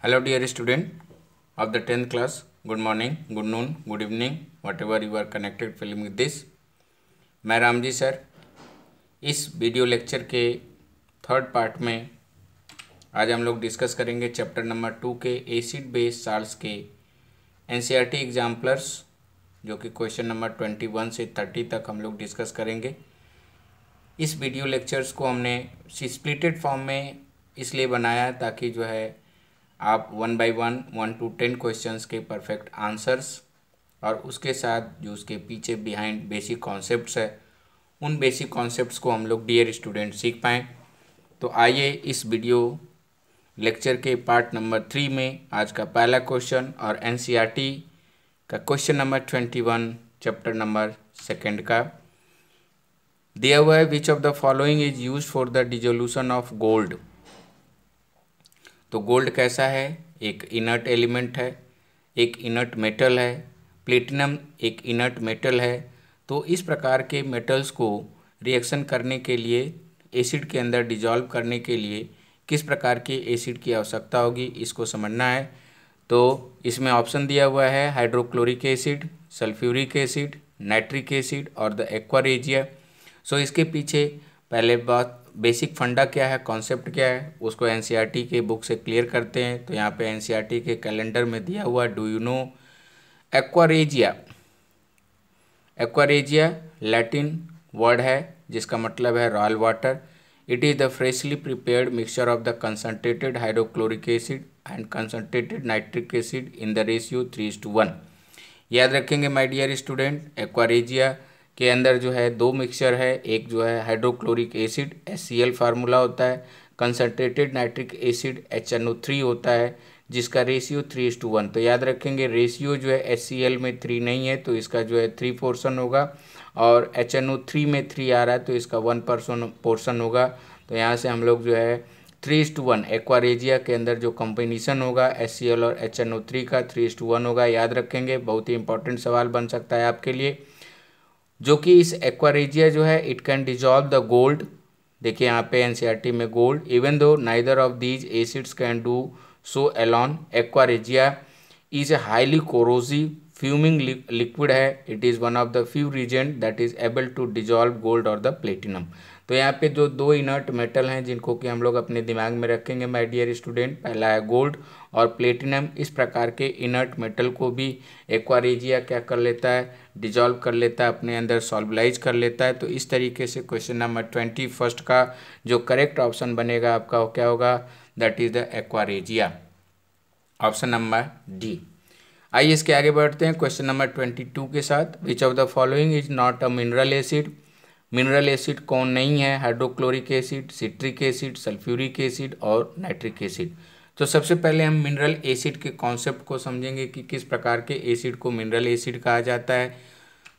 Hello dear student of the 10th class. Good morning, good noon, good evening, whatever you are connected film with this. मैं Ramji sir इस video lecture के third part में आज हम लोग discuss करेंगे chapter number 2 के acid base salts के एनसीईआरटी एग्जाम्पलर्स, जो कि क्वेश्चन नंबर 21 से 30 तक हम लोग डिस्कस करेंगे। इस वीडियो लेक्चर्स को हमने स्प्लिटेड फॉर्म में इसलिए बनाया ताकि जो है आप 1 बाय 1 to 10 क्वेश्चंस के परफेक्ट आंसर्स और उसके साथ जो उसके पीछे बिहाइंड बेसिक कॉन्सेप्ट्स है उन बेसिक कॉन्सेप्ट्स को हम लोग डियर स्टूडेंट सीख पाएँ। तो आइए इस वीडियो लेक्चर के पार्ट नंबर 3 में आज का पहला क्वेश्चन और एनसीईआरटी का क्वेश्चन नंबर 21 चैप्टर नंबर 2 का दिया हुआ है। विच of the following is use for the dissolution of gold. तो गोल्ड कैसा है? एक इनर्ट एलिमेंट है, एक इनर्ट मेटल है। प्लेटिनम एक इनर्ट मेटल है। तो इस प्रकार के मेटल्स को रिएक्शन करने के लिए, एसिड के अंदर डिजॉल्व करने के लिए किस प्रकार के एसिड की आवश्यकता होगी, इसको समझना है। तो इसमें ऑप्शन दिया हुआ है hydrochloric acid, sulphuric acid, nitric acid और द एक्वा रेजिया। सो इसके पीछे पहले बात बेसिक फंडा क्या है, कॉन्सेप्ट क्या है, उसको एनसीईआरटी के बुक से क्लियर करते हैं। तो यहाँ पे एनसीईआरटी के कैलेंडर में दिया हुआ do you know aqua regia. Aqua regia Latin word है जिसका मतलब है royal water. It is the freshly prepared mixture of the concentrated hydrochloric acid and concentrated nitric acid in the ratio 3:1। याद रखेंगे my dear student, aqua regia के अंदर जो है दो मिक्सचर है। एक जो है हाइड्रोक्लोरिक एसिड HCl फार्मूला होता है, कंसनट्रेटेड नाइट्रिक एसिड HNO3 होता है जिसका रेशियो 3:1। तो याद रखेंगे रेशियो जो है HCl में 3 नहीं है तो इसका जो है 3 पोर्शन होगा, और HNO3 में 3 आ रहा है तो इसका 1 पोर्शन होगा। तो यहाँ से हम लोग जो है 3:1 एक्वा रेजिया के अंदर जो कॉम्बिनेशन होगा HCl और HNO3 का 3:1 होगा। याद रखेंगे, बहुत ही इंपॉर्टेंट सवाल बन सकता है आपके लिए, जो कि इस एक्वा रेजिया जो है it can dissolve the gold. देखिए यहाँ पे एनसीईआरटी में gold, even though neither of these acids can do so alone. Aqua regia is a highly corrosive fuming liquid है। It is one of the few reagent that is able to dissolve gold और the platinum. तो यहाँ पे जो दो inert metal हैं जिनको कि हम लोग अपने दिमाग में रखेंगे माय डियर स्टूडेंट, पहला है गोल्ड और प्लेटिनम। इस प्रकार के इनर्ट मेटल को भी एक्वा रेजिया क्या कर लेता है, डिजॉल्व कर लेता है, अपने अंदर सॉल्वलाइज कर लेता है। तो इस तरीके से क्वेश्चन नंबर 21 का जो करेक्ट ऑप्शन बनेगा आपका क्या होगा, that is the aqua regia, option number D. आइए इसके आगे बढ़ते हैं क्वेश्चन नंबर 22 के साथ। विच of the following is not a mineral acid. Mineral acid कौन नहीं है? Hydrochloric acid, citric acid, sulphuric acid और नाइट्रिक एसिड। तो सबसे पहले हम मिनरल एसिड के कॉन्सेप्ट को समझेंगे कि किस प्रकार के एसिड को मिनरल एसिड कहा जाता है।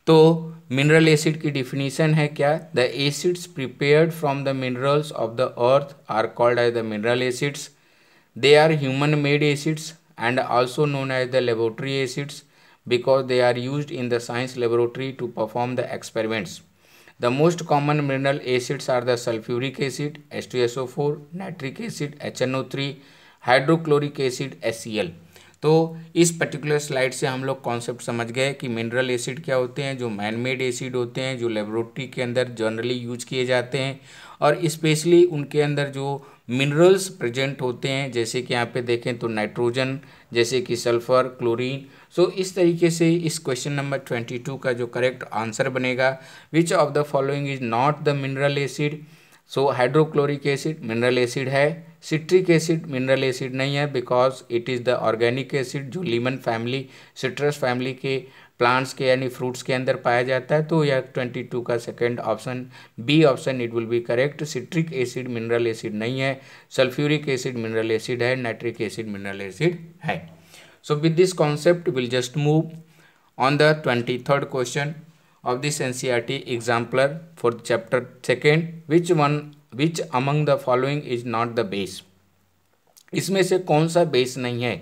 तो मिनरल एसिड की डिफिनीशन है क्या, the acids prepared from the minerals of the earth are called as the mineral acids. They are human made acids and also known as the laboratory acids because they are used in the science laboratory to perform the experiments. The most common mineral acids are the sulfuric acid H2SO4, nitric acid HNO3, hydrochloric acid HCl। तो इस particular slide से हम लोग concept समझ गए कि mineral acid क्या होते हैं, जो मैन मेड एसिड होते हैं, जो लेबोरेटरी के अंदर जनरली यूज किए जाते हैं, और स्पेशली उनके अंदर जो मिनरल्स प्रेजेंट होते हैं, जैसे कि यहाँ पे देखें तो नाइट्रोजन, जैसे कि सल्फर, क्लोरीन। सो इस तरीके से इस क्वेश्चन नंबर 22 का जो करेक्ट आंसर बनेगा, विच of the following is not the mineral acid. So hydrochloric acid mineral acid है, सिट्रिक एसिड मिनरल एसिड नहीं है because it is the organic acid जो लीमन फैमिली, सिट्रस फैमिली के plants के यानी फ्रूट्स के अंदर पाया जाता है। तो यह 22 का second option B option it will be correct. Citric acid mineral acid नहीं है, सल्फ्यूरिक एसिड मिनरल एसिड है, नाइट्रिक एसिड मिनरल एसिड है। So with this concept will just move on the 23rd question of this NCERT exemplar for chapter 2. Which among the following is not the base। इसमें से कौन सा base नहीं है?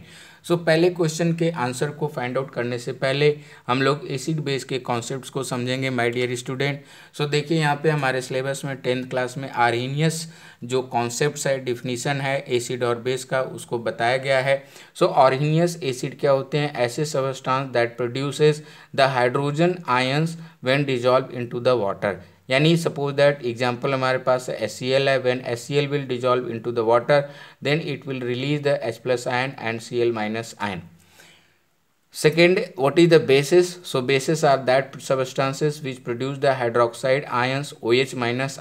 सो पहले question के answer को फाइंड आउट करने से पहले हम लोग एसिड बेस के कॉन्सेप्ट्स को समझेंगे माय डियर स्टूडेंट। सो देखिए यहाँ पे हमारे सिलेबस में 10th क्लास में आर्हेनियस जो कॉन्सेप्ट्स है, डिफिनीशन है एसिड और बेस का, उसको बताया गया है। सो आर्हेनियस एसिड क्या होते हैं? ऐसे substance that produces the hydrogen ions when dissolve into the water. यानी सपोज दैट एग्जाम्पल हमारे पास HCl है, when HCl will dissolve into the water then it will release the H+ ion and Cl- ion. Second, what is the bases? So bases are that substances which produce the hydroxide ions OH-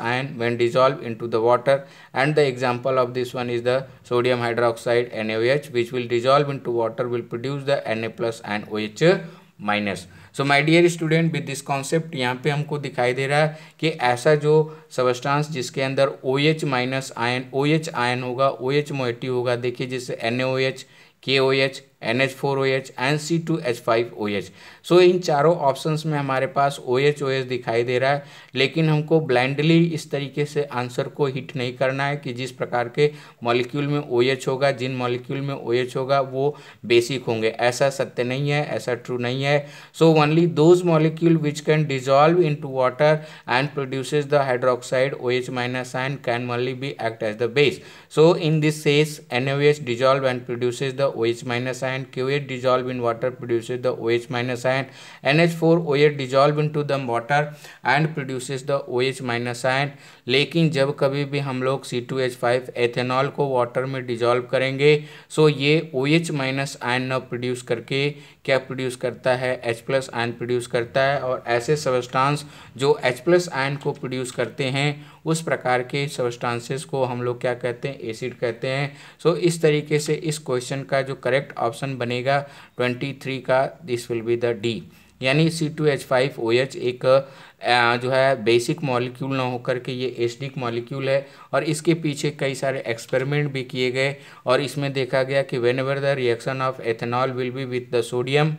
ion when dissolved into the water, and the example of this one is the sodium hydroxide NaOH, which will dissolve into water will produce the Na+ and OH-। So my dear student, with this concept यहाँ पे हमको दिखाई दे रहा है कि ऐसा जो substance जिसके अंदर OH- आयन, OH आयन होगा, OH मोइटी होगा, देखिए जैसे NaOH, KOH, NH4OH and C2H5OH। सो इन चारों ऑप्शंस में हमारे पास OH दिखाई दे रहा है, लेकिन हमको ब्लाइंडली इस तरीके से आंसर को हिट नहीं करना है कि जिस प्रकार के मॉलिक्यूल में OH होगा, जिन मॉलिक्यूल में OH होगा वो बेसिक होंगे। ऐसा सत्य नहीं है, ऐसा ट्रू नहीं है। So only those molecule which can dissolve into water and produces the hydroxide OH- ion can only be act as the base. So in this case NaOH dissolve and produces the OH- ion, KOH dissolve in water produces the OH- ion, NH4OH dissolve into the water and produces the OH- ion। लेकिन जब कभी भी हम लोग C2H5 ethanol को water में dissolve करेंगे, सो ये OH- आयन न प्रोड्यूस करके क्या प्रोड्यूस करता है? H+ आयन प्रोड्यूस करता है। और ऐसे सबस्टांस जो H+ आयन को प्रोड्यूस करते हैं उस प्रकार के सबस्टांसेस को हम लोग क्या कहते हैं? एसिड कहते हैं। सो इस तरीके से इस क्वेश्चन का जो करेक्ट ऑप्शन बनेगा 23 का, this will be the D. यानी C2H5OH एक जो है बेसिक मॉलिक्यूल ना होकर के ये एसिडिक मॉलिक्यूल है, और इसके पीछे कई सारे एक्सपेरिमेंट भी किए गए, और इसमें देखा गया कि whenever the reaction of ethanol will be with the sodium,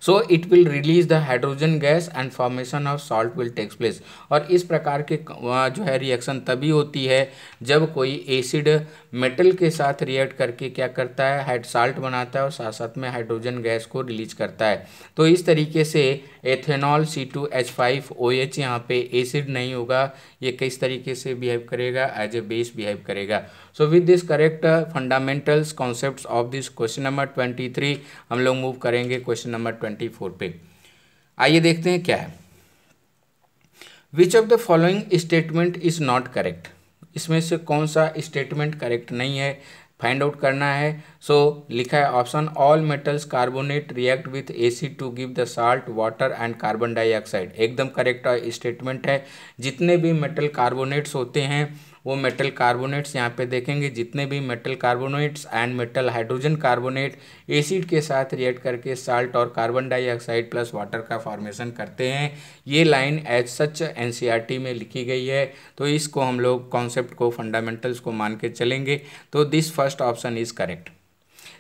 so it will release the hydrogen gas and formation of salt will takes place. और इस प्रकार के जो है रिएक्शन तभी होती है जब कोई एसिड मेटल के साथ रिएक्ट करके क्या करता है? हाइड साल्ट बनाता है और साथ साथ में हाइड्रोजन गैस को रिलीज करता है। तो इस तरीके से एथेनॉल C2H5OH यहाँ पे एसिड नहीं होगा, ये किस तरीके से बिहेव करेगा? एज ए बेस बिहेव करेगा। सो with this correct fundamentals concepts of this question number 23 हम लोग मूव करेंगे क्वेश्चन नंबर 24 पे। आइए देखते हैं क्या है। विच of the following statement is not correct? इसमें से कौन सा स्टेटमेंट करेक्ट नहीं है, फाइंड आउट करना है। सो लिखा है option all metals carbonate react with acid to give the salt water and carbon dioxide. एकदम करेक्ट स्टेटमेंट है। जितने भी मेटल कार्बोनेट्स होते हैं वो मेटल कार्बोनेट्स यहाँ पे देखेंगे, जितने भी metal carbonates and metal hydrogen carbonate acid के साथ रिएक्ट करके साल्ट और कार्बन डाइऑक्साइड प्लस वाटर का फॉर्मेशन करते हैं। ये लाइन एज सच NCERT में लिखी गई है, तो इसको हम लोग कॉन्सेप्ट को फंडामेंटल्स को मान के चलेंगे। तो this first option is correct.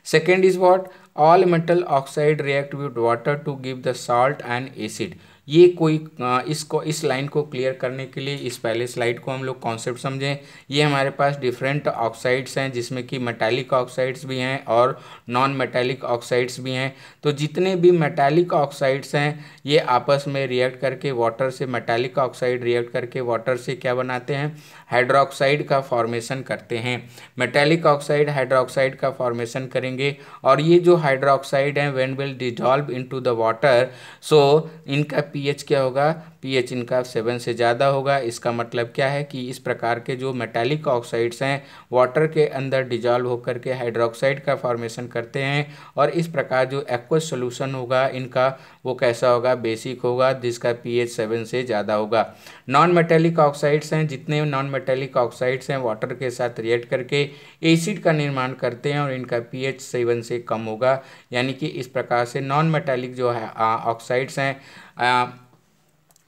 Second is what? All metal oxide react with water to give the salt and acid. ये कोई इसको इस लाइन को क्लियर करने के लिए इस पहले स्लाइड को हम लोग कॉन्सेप्ट समझें। ये हमारे पास डिफरेंट ऑक्साइड्स हैं, जिसमें कि मेटालिक ऑक्साइड्स भी हैं और नॉन मेटालिक ऑक्साइड्स भी हैं। तो जितने भी मेटालिक ऑक्साइड्स हैं ये आपस में रिएक्ट करके वाटर से, मेटालिक ऑक्साइड रिएक्ट करके वाटर से क्या बनाते हैं? हाइड्रोक्साइड का फॉर्मेशन करते हैं। मेटालिक ऑक्साइड हाइड्रोक्साइड का फॉर्मेशन करेंगे, और ये जो हाइड्रोक्साइड हैं when will dissolve into the water, so इनका pH क्या होगा? pH इनका 7 से ज़्यादा होगा। इसका मतलब क्या है कि इस प्रकार के जो मेटालिक ऑक्साइड्स हैं वाटर के अंदर डिजॉल्व होकर के हाइड्रोक्साइड का फॉर्मेशन करते हैं, और इस प्रकार जो एक्वस सोल्यूशन होगा इनका वो कैसा होगा? बेसिक होगा, जिसका pH 7 से ज़्यादा होगा। नॉन मेटालिक ऑक्साइड्स हैं, जितने नॉन मेटालिक ऑक्साइड्स हैं वाटर के साथ रिएक्ट करके एसिड का निर्माण करते हैं, और इनका pH 7 से कम होगा। यानी कि इस प्रकार से नॉन मेटालिक जो है ऑक्साइड्स हैं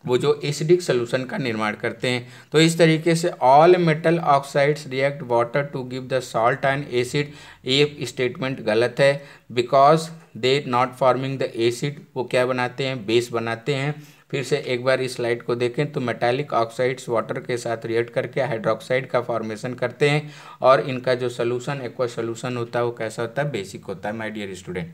वो जो एसिडिक सोल्यूशन का निर्माण करते हैं। तो इस तरीके से all metal oxides react water to give the salt and acid, ये स्टेटमेंट गलत है। Because they not forming the acid, वो क्या बनाते हैं? बेस बनाते हैं। फिर से एक बार इस स्लाइड को देखें तो मेटालिक ऑक्साइड्स वाटर के साथ रिएक्ट करके हाइड्रोक्साइड का फॉर्मेशन करते हैं और इनका जो सोल्यूशन एक्वा सोल्यूशन होता है वो कैसा होता है, बेसिक होता है my dear student.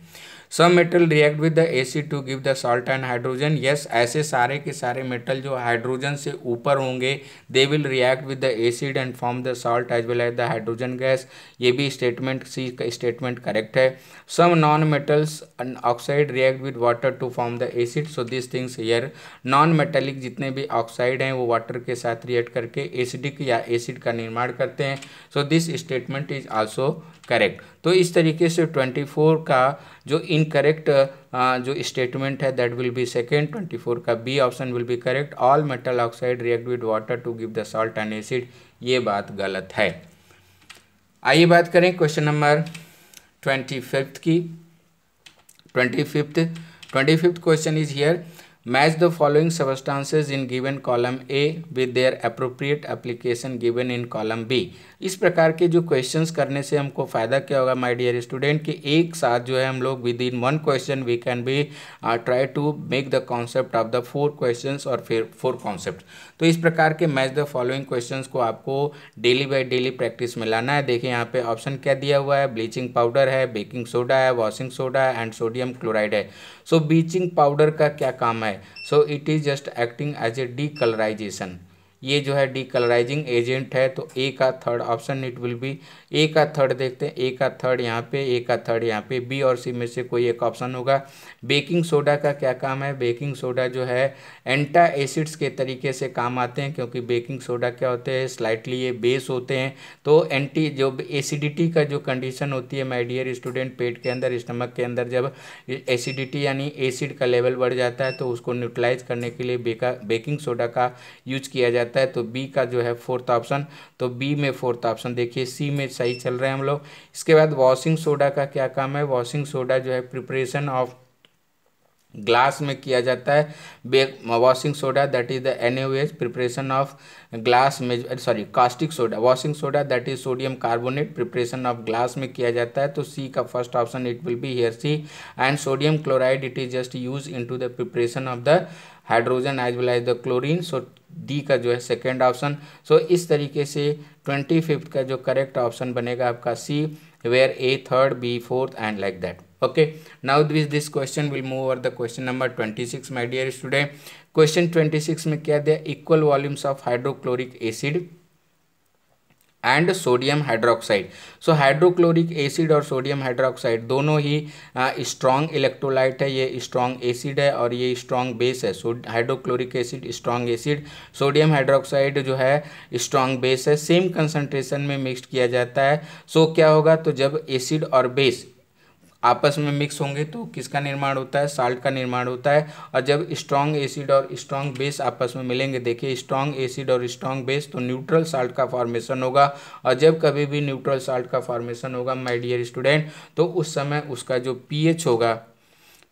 Some metal react with the acid to give the salt and hydrogen. Yes, ऐसे सारे के सारे मेटल जो हाइड्रोजन से ऊपर होंगे they will react with the acid and form the salt as well as the hydrogen gas. ये भी स्टेटमेंट सी का स्टेटमेंट करेक्ट है। Some non metals oxide react with water to form the acid. So this things here, non metallic जितने भी oxide हैं वो water के साथ रिएक्ट करके एसिडिक या एसिड का निर्माण करते हैं। So this statement is also correct. तो इस तरीके से 24 का जो इनकरेक्ट जो स्टेटमेंट है दैट विल बी सेकेंड, 24 का B option will be correct. All metal oxide react with water to give the salt and acid, ये बात गलत है। आइए बात करें क्वेश्चन नंबर 25 की। 25th question is here, match the following substances in given column A with their appropriate application given in column B. इस प्रकार के जो क्वेश्चंस करने से हमको फ़ायदा क्या होगा माय डियर स्टूडेंट, कि एक साथ जो है हम लोग with in one question we can be try to make the concept of the 4 questions और फिर 4 कॉन्सेप्ट। तो इस प्रकार के मैच द फॉलोइंग क्वेश्चंस को आपको डेली बाय डेली प्रैक्टिस में लाना है। देखिए यहाँ पे ऑप्शन क्या दिया हुआ है, ब्लीचिंग पाउडर है, बेकिंग सोडा है, वॉशिंग सोडा है एंड सोडियम क्लोराइड है। सो ब्लीचिंग पाउडर का क्या काम है, so it is just acting as a decolourisation. ये जो है डीकलराइजिंग एजेंट है। तो ए का third option it will be, A का थर्ड देखते हैं, ए का थर्ड यहाँ पे, ए का थर्ड यहाँ पे, बी और सी में से कोई एक ऑप्शन होगा। बेकिंग सोडा का क्या काम है, बेकिंग सोडा जो है एंटा एसिड्स के तरीके से काम आते हैं, क्योंकि बेकिंग सोडा क्या होते हैं, स्लाइटली ये बेस होते हैं। तो एंटी जो एसिडिटी का जो कंडीशन होती है माय डियर स्टूडेंट, पेट के अंदर स्टमक के अंदर जब एसिडिटी यानी एसिड का लेवल बढ़ जाता है तो उसको न्यूट्रलाइज करने के लिए बेकिंग सोडा का यूज किया जाता है। तो बी का जो है 4th ऑप्शन, तो बी में 4th ऑप्शन देखिए, सी में सही चल रहे हैं हम लोग। इसके बाद वॉशिंग सोडा का क्या काम है, वॉशिंग सोडा जो है प्रिपरेशन ऑफ ग्लास में किया जाता है। Washing soda that is the NaOH, preparation of glass में, sorry caustic soda, washing soda that is sodium carbonate, preparation of glass में किया जाता है। तो सी का first option it will be here C. And sodium chloride it is just use into the preparation of the hydrogen as well as the chlorine. So D का जो है second option. सो इस तरीके से 25th का जो correct option बनेगा आपका C, where A third, B fourth and like that. Okay, now this question will move over the question number 26 my dear student. Question 26 में क्या दिया, equal volumes of hydrochloric acid and sodium hydroxide. So hydrochloric acid और sodium hydroxide दोनों ही strong electrolyte है, ये strong acid है और ये स्ट्रॉन्ग बेस है। Hydrochloric acid strong acid, sodium hydroxide जो है स्ट्रॉन्ग बेस है, सेम कंसंट्रेशन में मिक्स किया जाता है। सो क्या होगा, तो जब एसिड और बेस आपस में मिक्स होंगे तो किसका निर्माण होता है, साल्ट का निर्माण होता है। और जब स्ट्रॉन्ग एसिड और स्ट्रॉन्ग बेस आपस में मिलेंगे, देखिए स्ट्रॉन्ग एसिड और स्ट्रॉन्ग बेस, तो न्यूट्रल साल्ट का फॉर्मेशन होगा। और जब कभी भी न्यूट्रल साल्ट का फॉर्मेशन होगा माय डियर स्टूडेंट, तो उस समय उसका जो pH होगा,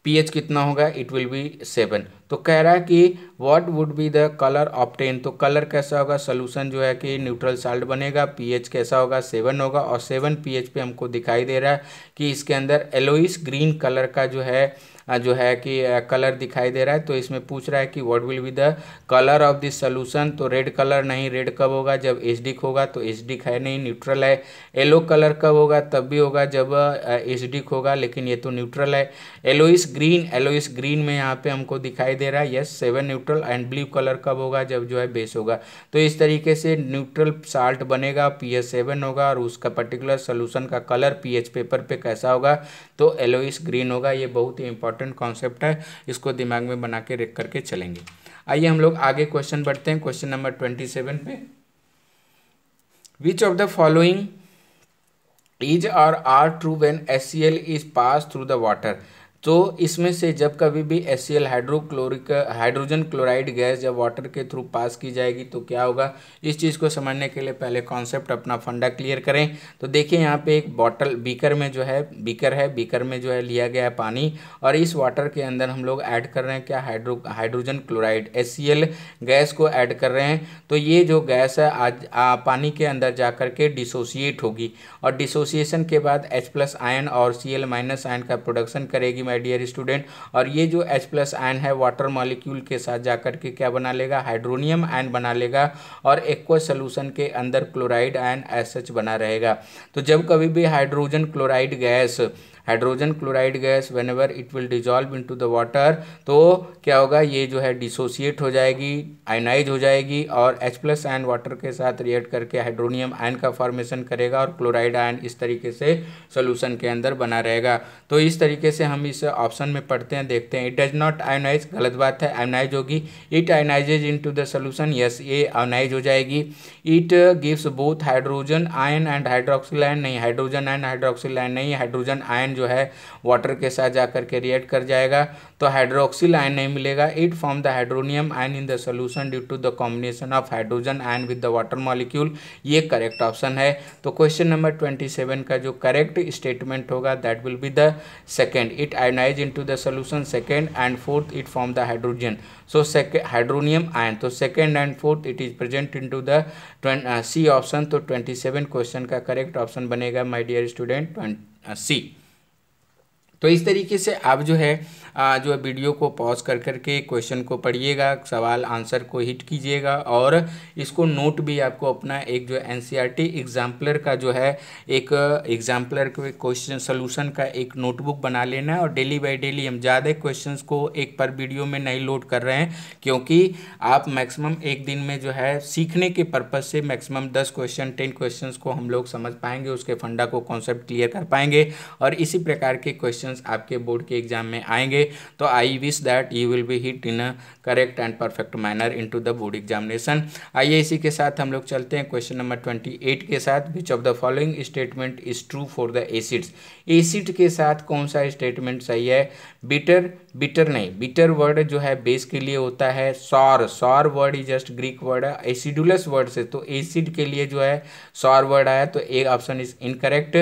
pH कितना होगा, इट विल बी 7। तो कह रहा है कि what would be the colour obtain, तो कलर कैसा होगा, सोल्यूशन जो है कि न्यूट्रल साल्ट बनेगा, pH कैसा होगा, 7 होगा। और 7 pH पे हमको दिखाई दे रहा है कि इसके अंदर येलोइश ग्रीन कलर का जो है कि कलर दिखाई दे रहा है। तो इसमें पूछ रहा है कि what will be the colour of this solution, तो रेड कलर नहीं, रेड कब होगा, जब एसिडिक होगा, तो एसिडिक है नहीं, न्यूट्रल है। येलो कलर कब होगा, तब भी होगा जब एसिडिक होगा, लेकिन ये तो न्यूट्रल है। येलोइश ग्रीन में यहाँ पे हमको दिखाई दे रहा है, yes 7 neutral. And blue colour कब होगा, जब जो है बेस होगा। तो इस तरीके से न्यूट्रल साल्ट बनेगा, pH 7 होगा और उसका पर्टिकुलर सोल्यूशन का कलर pH पेपर पे कैसा होगा, तो येलोइश ग्रीन होगा। ये बहुत ही इंपॉर्टेंट कॉन्सेप्ट है, इसको दिमाग में बना के रख करके चलेंगे। आइए हम लोग आगे क्वेश्चन बढ़ते हैं, क्वेश्चन नंबर 27 पे। Which of the following is or are true when HCl is pass through the water. तो इसमें से जब कभी भी HCl हाइड्रोजन क्लोराइड गैस जब वाटर के थ्रू पास की जाएगी तो क्या होगा, इस चीज़ को समझने के लिए पहले कॉन्सेप्ट अपना फंडा क्लियर करें। तो देखिए यहाँ पे एक बीकर में जो है बीकर में जो है लिया गया है पानी, और इस वाटर के अंदर हम लोग ऐड कर रहे हैं क्या, हाइड्रोजन क्लोराइड HCl गैस को ऐड कर रहे हैं। तो ये जो गैस है आज पानी के अंदर जा कर के डिसोसिएट होगी, और डिसोसिएशन के बाद H+ आयन और Cl- आयन का प्रोडक्शन करेगी माय डियर स्टूडेंट। और ये जो H+ आयन है वाटर मॉलिक्यूल के साथ जाकर के क्या बना लेगा, हाइड्रोनियम आयन बना लेगा और एक्वस सोल्यूशन के अंदर क्लोराइड आयन एज सच बना रहेगा। तो जब कभी भी hydrogen chloride gas whenever it will dissolve into the water, तो क्या होगा, ये जो है डिसोसिएट हो जाएगी, आयनाइज हो जाएगी और H+ आयन वाटर के साथ रिएक्ट करके हाइड्रोनियम आयन का फॉर्मेशन करेगा और क्लोराइड आयन इस तरीके से सोल्यूशन के अंदर बना रहेगा। तो इस तरीके से हम इस ऑप्शन में पढ़ते हैं, देखते हैं। इट डज नॉट आयोनाइज, गलत बात है, आयोनाइज होगी। It ionises into the solution, yes ये आयोनाइज हो जाएगी। It gives both hydrogen ion and hydroxyl ion, नहीं हाइड्रोजन आयन हाइड्रोक्सिल आयन नहीं, हाइड्रोजन आयन जो है वाटर के साथ जाकर के रिएक्ट कर जाएगा तो हाइड्रोक्सिल आयन नहीं मिलेगा। It form the hydronium ion in the solution due to the combination of hydrogen ion with the water molecule, ये करेक्ट ऑप्शन है। तो क्वेश्चन नंबर 27 का जो करेक्ट स्टेटमेंट होगा that will be the second, it ionise into the solution, second and fourth it form the hydrogen, so hydronium ion, तो second and fourth it is present into the C option. तो 27 question का correct option बनेगा my dear student सी। तो इस तरीके से आप जो है वीडियो को पॉज कर करके क्वेश्चन को पढ़िएगा, सवाल आंसर को हिट कीजिएगा और इसको नोट भी आपको अपना एक जो NCERT एग्जाम्पलर का जो है एक एग्जाम्पलर के क्वेश्चन सोल्यूशन का एक नोटबुक बना लेना है। और डेली बाय डेली हम ज़्यादा क्वेश्चंस को एक पर वीडियो में नहीं लोड कर रहे हैं क्योंकि आप मैक्सिमम एक दिन में जो है सीखने के पर्पज़ से मैक्सिमम 10 क्वेश्चन 10 क्वेश्चन को हम लोग समझ पाएंगे, उसके फंडा को कॉन्सेप्ट क्लियर कर पाएंगे और इसी प्रकार के क्वेश्चन आपके बोर्ड के एग्जाम में आएंगे। तो I wish that you will be hit in a correct and perfect manner into the board examination. आइए इसी के साथ हम लोग चलते हैं क्वेश्चन नंबर 28 के साथ। विच of the following statement is true for the acids, acid के साथ कौन सा स्टेटमेंट सही है। बिटर नहीं, बिटर वर्ड जो है बेस के लिए होता है, sour word is just Greek word है एसिडुलस वर्ड से, तो एसिड के लिए जो है सॉर वर्ड आया, तो A option is incorrect.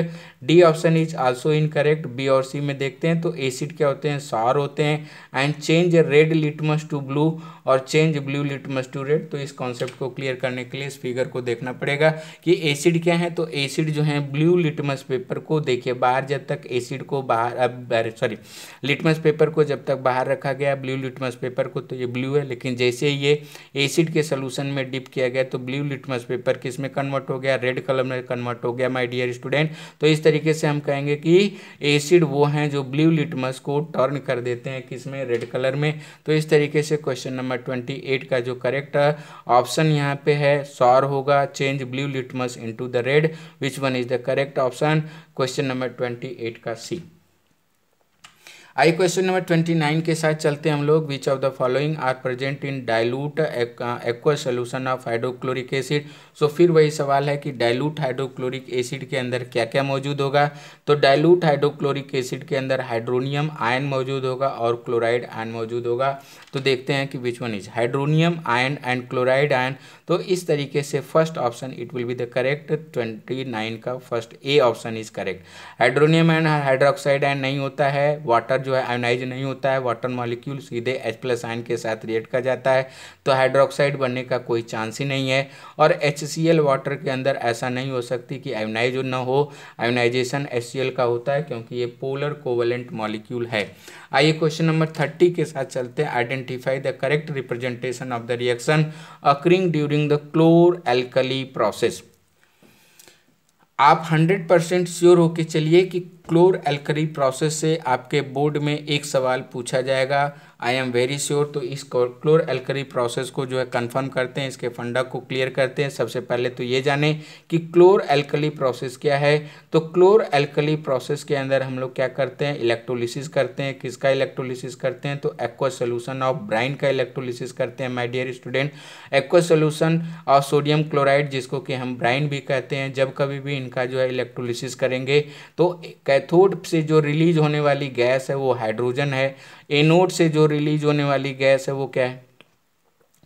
D option is also incorrect. B और सी में देखते हैं तो एसिड क्या होते हैं, सॉर होते हैं। And change red litmus to blue और change blue litmus to red, तो इस कॉन्सेप्ट को क्लियर करने के लिए इस फिगर को देखना पड़ेगा कि एसिड क्या है। तो एसिड जो है ब्लू लिटमस पेपर को देखिए बाहर, जब तक एसिड को बाहर लिटमस पेपर को जब तक बाहर रखा गया ब्लू लिटमस पेपर को, तो ये ब्लू है, लेकिन जैसे ही ये एसिड के सोल्यूशन में डिप किया गया तो ब्लू लिटमस पेपर किस में कन्वर्ट हो गया, रेड कलर में कन्वर्ट हो गया माय डियर स्टूडेंट। तो इस तरीके से हम कहेंगे कि एसिड वो हैं जो ब्लू लिटमस को टर्न कर देते हैं किस में, रेड कलर में। तो इस तरीके से क्वेश्चन नंबर 28 का जो करेक्ट ऑप्शन यहाँ पे है सॉर होगा, change blue litmus into the red, which one is the correct option, question number 28 का सी। आइए क्वेश्चन नंबर 29 के साथ चलते हैं हम लोग। Which of the following are present in dilute aqueous solution of hydrochloric acid. So फिर वही सवाल है कि डाइल्यूट हाइड्रोक्लोरिक एसिड के अंदर क्या क्या मौजूद होगा। तो डाइल्यूट हाइड्रोक्लोरिक एसिड के अंदर हाइड्रोनियम आयन मौजूद होगा और क्लोराइड आयन मौजूद होगा। तो देखते हैं कि which one is hydronium ion and chloride ion. तो इस तरीके से first option it will be the correct, 29 का first A option is correct. Hydronium ion hydroxide ion नहीं होता है, वाटर जो है आयोनाइज नहीं होता है, वाटर मॉलिक्यूल सीधे H+ आयन के साथ रिएक्ट कर जाता है, तो हाइड्रोक्साइड बनने का कोई चांस ही नहीं है। और HCl वाटर के अंदर ऐसा नहीं हो सकती कि आयोनाइज ना हो, आयोनाइजेशन HCl का होता है क्योंकि ये पोलर कोवेलेंट मॉलिक्यूल है। आइए क्वेश्चन नंबर 30 के साथ चलते हैं। Identify the correct representation of the reaction occurring during the chlor alkali process. आप 100% श्योर होके चलिए कि क्लोर एल्कली प्रोसेस से आपके बोर्ड में एक सवाल पूछा जाएगा, आई एम वेरी श्योर। तो इस क्लोर एल्कली प्रोसेस को जो है कंफर्म करते हैं, इसके फंडा को क्लियर करते हैं। सबसे पहले तो ये जाने कि क्लोर एल्कली प्रोसेस क्या है। तो क्लोर एल्कली प्रोसेस के अंदर हम लोग क्या करते हैं, इलेक्ट्रोलिसिस करते हैं। किसका इलेक्ट्रोलिसिस करते हैं, तो एक्वस सोल्यूशन ऑफ ब्राइन का इलेक्ट्रोलिसिस करते हैं my dear student. Aqueous solution of sodium chloride जिसको कि हम ब्राइन भी कहते हैं, जब कभी भी इनका जो है इलेक्ट्रोलिसिस करेंगे तो कैथोड से जो रिलीज होने वाली गैस है वो हाइड्रोजन है, एनोड से जो रिलीज होने वाली गैस है वो क्या है,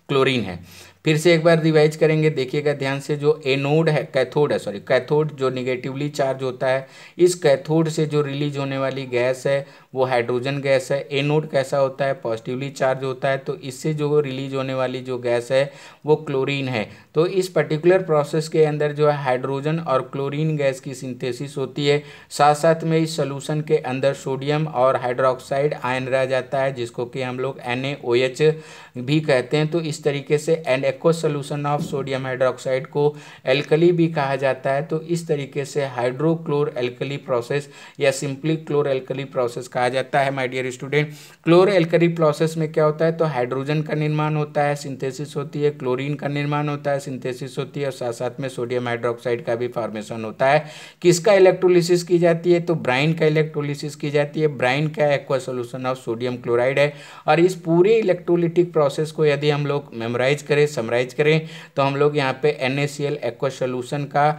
क्लोरीन है। फिर से एक बार रिवाइज करेंगे, देखिएगा ध्यान से। जो एनोड है, कैथोड है, सॉरी कैथोड जो निगेटिवली चार्ज होता है, इस कैथोड से जो रिलीज होने वाली गैस है वो हाइड्रोजन गैस है। एनोड कैसा होता है, पॉजिटिवली चार्ज होता है, तो इससे जो रिलीज होने वाली जो गैस है वो क्लोरीन है। तो इस पर्टिकुलर प्रोसेस के अंदर जो है हाइड्रोजन और क्लोरीन गैस की सिंथेसिस होती है। साथ साथ में इस सोल्यूशन के अंदर सोडियम और हाइड्रोक्साइड आयन रह जाता है, जिसको कि हम लोग NaOH भी कहते हैं। तो इस तरीके से an aqueous solution of sodium hydroxide को एल्कली भी कहा जाता है। तो इस तरीके से हाइड्रोक्लोर एल्कली प्रोसेस या सिंपली क्लोर एल्कली प्रोसेस कहा जाता है। My dear student, chlor alkali process में क्या होता है, तो हाइड्रोजन का निर्माण होता है, सिंथेसिस होती है, क्लोरीन का निर्माण होता है, सिंथेसिस होती है, और साथ साथ में सोडियम हाइड्रोक्साइड का भी फॉर्मेशन होता है। किसका इलेक्ट्रोलिसिस की जाती है, तो ब्राइन का इलेक्ट्रोलिसिस की जाती है। ब्राइन का aqua solution of sodium chloride है। और इस पूरे इलेक्ट्रोलिटिक प्रोसेस को यदि हम लोग मेमोराइज करें, समराइज करें, तो हम लोग यहाँ पे NaCl एक्वा सोल्यूशन का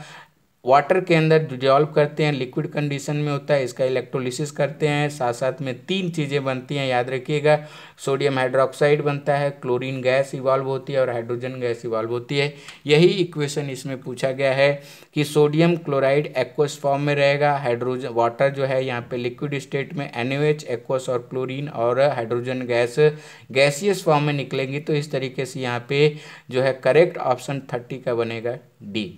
वाटर के अंदर डिजॉल्व करते हैं, लिक्विड कंडीशन में होता है, इसका इलेक्ट्रोलिसिस करते हैं। साथ साथ में 3 चीज़ें बनती हैं, याद रखिएगा। सोडियम हाइड्रोक्साइड बनता है, क्लोरीन गैस इवॉल्व होती है और हाइड्रोजन गैस इवॉल्व होती है। यही इक्वेशन इसमें पूछा गया है कि सोडियम क्लोराइड एक्वस फॉर्म में रहेगा, हाइड्रोजन वाटर जो है यहाँ पे लिक्विड स्टेट में NaOH एक्वस और क्लोरीन और हाइड्रोजन गैस गैसियस फॉर्म में निकलेंगी। तो इस तरीके से यहाँ पे जो है करेक्ट ऑप्शन 30 का बनेगा डी।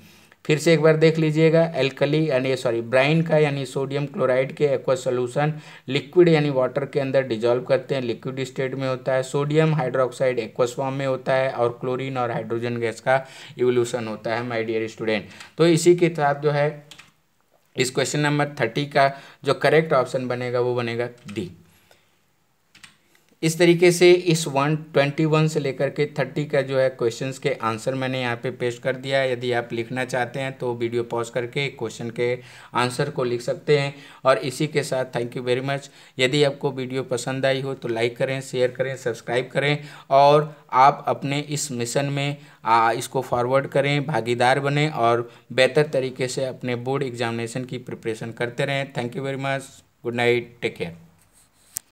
फिर से एक बार देख लीजिएगा, एल्कली यानी सॉरी ब्राइन का यानी सोडियम क्लोराइड के एक्वस सोल्यूशन लिक्विड यानी वाटर के अंदर डिजॉल्व करते हैं, लिक्विड स्टेट में होता है। सोडियम हाइड्रोक्साइड एक्वस फॉर्म में होता है और क्लोरीन और हाइड्रोजन गैस का इवोल्यूशन होता है। माय डियर स्टूडेंट, तो इसी के साथ जो है इस क्वेश्चन नंबर 30 का जो करेक्ट ऑप्शन बनेगा वो बनेगा डी। इस तरीके से इस 121 से लेकर के 30 का जो है क्वेश्चंस के आंसर मैंने यहाँ पे पेश कर दिया है। यदि आप लिखना चाहते हैं तो वीडियो पॉज करके क्वेश्चन के आंसर को लिख सकते हैं। और इसी के साथ थैंक यू वेरी मच। यदि आपको वीडियो पसंद आई हो तो लाइक करें, शेयर करें, सब्सक्राइब करें और आप अपने इस मिशन में इसको फॉरवर्ड करें, भागीदार बने और बेहतर तरीके से अपने बोर्ड एग्जामिनेशन की प्रिपरेशन करते रहें। Thank you very much. Good night, take care.